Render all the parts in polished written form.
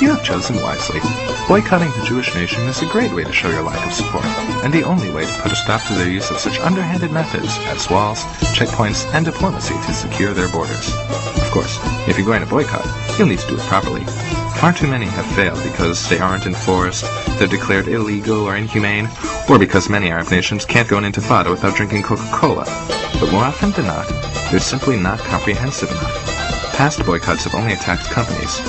You have chosen wisely. Boycotting the Jewish nation is a great way to show your lack of support, and the only way to put a stop to their use of such underhanded methods as walls, checkpoints, and diplomacy to secure their borders. Of course, if you're going to boycott, you'll need to do it properly. Far too many have failed because they aren't enforced, they're declared illegal or inhumane, or because many Arab nations can't go into intifada without drinking Coca-Cola. But more often than not, they're simply not comprehensive enough. Past boycotts have only attacked companies.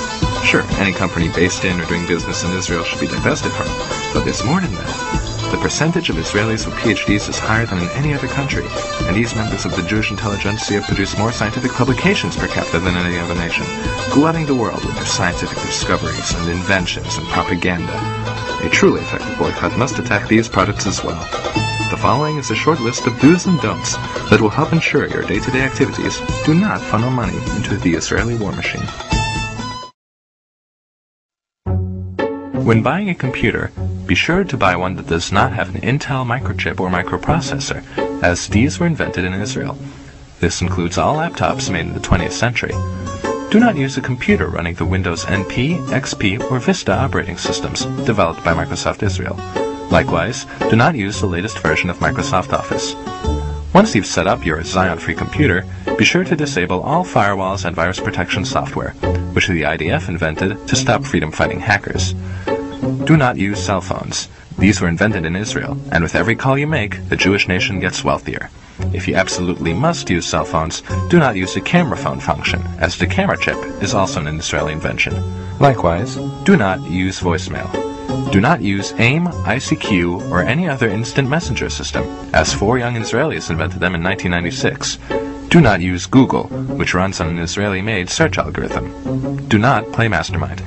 Sure, any company based in or doing business in Israel should be divested from, but there's more than that. The percentage of Israelis with PhDs is higher than in any other country, and these members of the Jewish intelligentsia produce more scientific publications per capita than any other nation, glutting the world with their scientific discoveries and inventions and propaganda. A truly effective boycott must attack these products as well. The following is a short list of do's and don'ts that will help ensure your day-to-day activities do not funnel money into the Israeli war machine. When buying a computer, be sure to buy one that does not have an Intel microchip or microprocessor, as these were invented in Israel. This includes all laptops made in the 20th century. Do not use a computer running the Windows NT, XP, or Vista operating systems developed by Microsoft Israel. Likewise, do not use the latest version of Microsoft Office. Once you've set up your Xeon-free computer, be sure to disable all firewalls and virus protection software, which the IDF invented to stop freedom-fighting hackers. Do not use cell phones. These were invented in Israel, and with every call you make, the Jewish nation gets wealthier. If you absolutely must use cell phones, do not use the camera phone function, as the camera chip is also an Israeli invention. Likewise, do not use voicemail. Do not use AIM, ICQ, or any other instant messenger system, as 4 young Israelis invented them in 1996. Do not use Google, which runs on an Israeli-made search algorithm. Do not play Mastermind.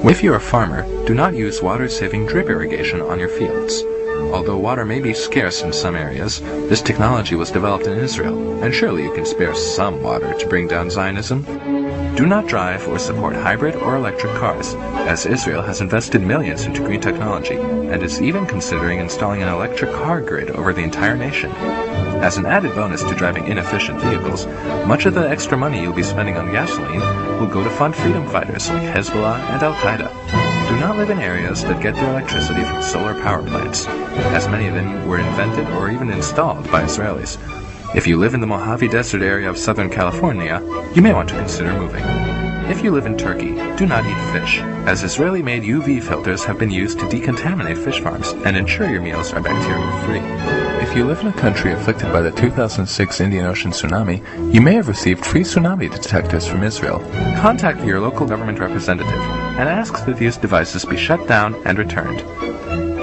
If you're a farmer, do not use water-saving drip irrigation on your fields. Although water may be scarce in some areas, this technology was developed in Israel, and surely you can spare some water to bring down Zionism. Do not drive or support hybrid or electric cars, as Israel has invested millions into green technology, and is even considering installing an electric car grid over the entire nation. As an added bonus to driving inefficient vehicles, much of the extra money you'll be spending on gasoline will go to fund freedom fighters like Hezbollah and Al-Qaeda. Do not live in areas that get their electricity from solar power plants, as many of them were invented or even installed by Israelis. If you live in the Mojave Desert area of Southern California, you may want to consider moving. If you live in Turkey, do not eat fish, as Israeli-made UV filters have been used to decontaminate fish farms and ensure your meals are bacteria-free. If you live in a country afflicted by the 2006 Indian Ocean tsunami, you may have received free tsunami detectors from Israel. Contact your local government representative and ask that these devices be shut down and returned.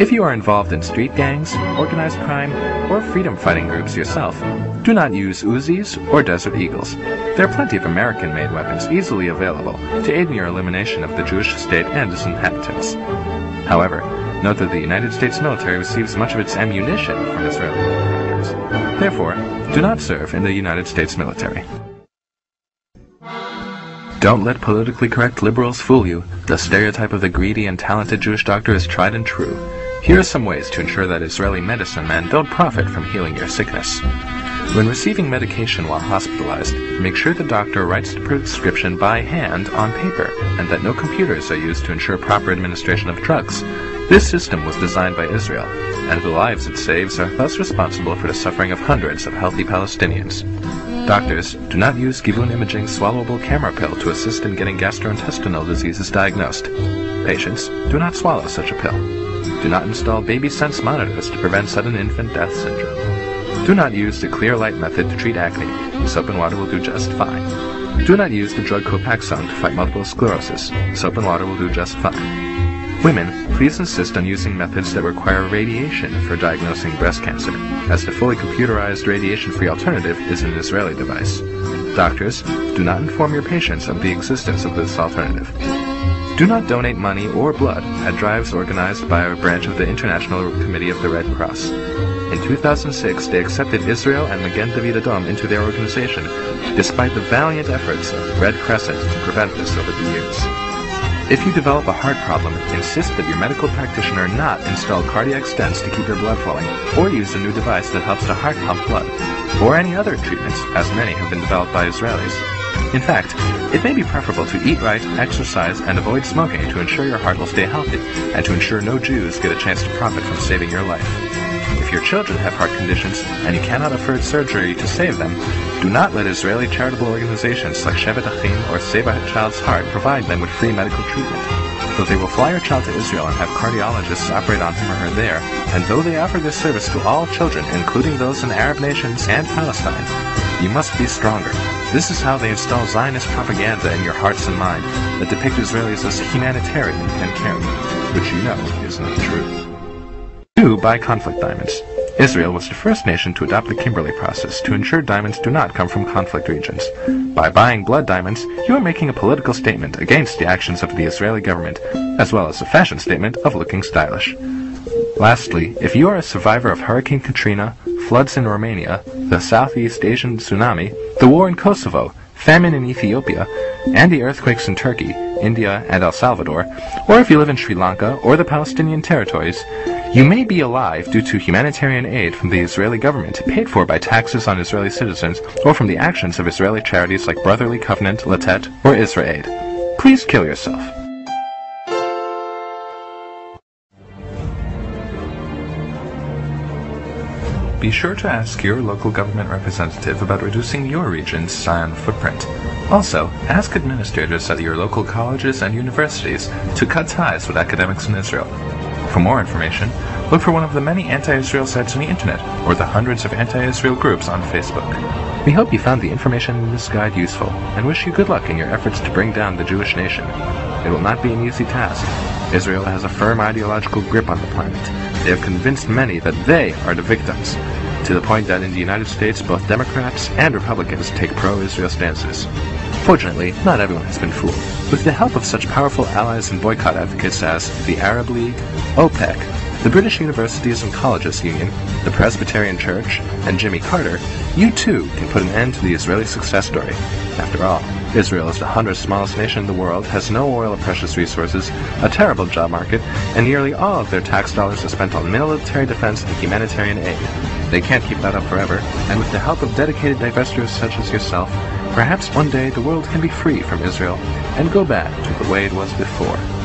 If you are involved in street gangs, organized crime, or freedom-fighting groups yourself, do not use Uzis or Desert Eagles. There are plenty of American-made weapons easily available to aid in your elimination of the Jewish state and its inhabitants. However, note that the United States military receives much of its ammunition from Israeli contractors. Therefore, do not serve in the United States military. Don't let politically correct liberals fool you. The stereotype of the greedy and talented Jewish doctor is tried and true. Here are some ways to ensure that Israeli medicine men don't profit from healing your sickness. When receiving medication while hospitalized, make sure the doctor writes the prescription by hand on paper, and that no computers are used to ensure proper administration of drugs. This system was designed by Israel, and the lives it saves are thus responsible for the suffering of hundreds of healthy Palestinians. Doctors, do not use Givun imaging swallowable camera pill to assist in getting gastrointestinal diseases diagnosed. Patients, do not swallow such a pill. Do not install baby sense monitors to prevent sudden infant death syndrome. Do not use the clear light method to treat acne. Soap and water will do just fine. Do not use the drug Copaxone to fight multiple sclerosis. Soap and water will do just fine. Women, please insist on using methods that require radiation for diagnosing breast cancer, as the fully computerized radiation-free alternative is an Israeli device. Doctors, do not inform your patients of the existence of this alternative. Do not donate money or blood at drives organized by a branch of the International Committee of the Red Cross. In 2006, they accepted Israel and Magen David Adom into their organization, despite the valiant efforts of Red Crescent to prevent this over the years. If you develop a heart problem, insist that your medical practitioner not install cardiac stents to keep your blood flowing, or use a new device that helps the heart pump blood, or any other treatments, as many have been developed by Israelis. In fact, it may be preferable to eat right, exercise, and avoid smoking to ensure your heart will stay healthy, and to ensure no Jews get a chance to profit from saving your life. If your children have heart conditions and you cannot afford surgery to save them, do not let Israeli charitable organizations like Shevet Achim or Save a Child's Heart provide them with free medical treatment. Though they will fly your child to Israel and have cardiologists operate on him or her there, and though they offer this service to all children, including those in Arab nations and Palestine, you must be stronger. This is how they install Zionist propaganda in your hearts and mind that depict Israelis as humanitarian and caring, which you know is not true. 2. Buy conflict diamonds. Israel was the first nation to adopt the Kimberley process to ensure diamonds do not come from conflict regions. By buying blood diamonds, you are making a political statement against the actions of the Israeli government, as well as a fashion statement of looking stylish. Lastly, if you are a survivor of Hurricane Katrina, floods in Romania, the Southeast Asian tsunami, the war in Kosovo, famine in Ethiopia, and the earthquakes in Turkey, India, and El Salvador, or if you live in Sri Lanka or the Palestinian territories, you may be alive due to humanitarian aid from the Israeli government paid for by taxes on Israeli citizens or from the actions of Israeli charities like Brotherly Covenant, Latet, or Israel Aid. Please kill yourself. Be sure to ask your local government representative about reducing your region's Zion footprint. Also, ask administrators at your local colleges and universities to cut ties with academics in Israel. For more information, look for one of the many anti-Israel sites on the internet, or the hundreds of anti-Israel groups on Facebook. We hope you found the information in this guide useful, and wish you good luck in your efforts to bring down the Jewish nation. It will not be an easy task. Israel has a firm ideological grip on the planet. They have convinced many that they are the victims, to the point that in the United States both Democrats and Republicans take pro-Israel stances. Fortunately, not everyone has been fooled. With the help of such powerful allies and boycott advocates as the Arab League, OPEC, the British Universities and Colleges Union, the Presbyterian Church, and Jimmy Carter, you too can put an end to the Israeli success story. After all, Israel is the 100th smallest nation in the world, has no oil or precious resources, a terrible job market, and nearly all of their tax dollars are spent on military defense and humanitarian aid. They can't keep that up forever, and with the help of dedicated divestors such as yourself, perhaps one day the world can be free from Israel and go back to the way it was before.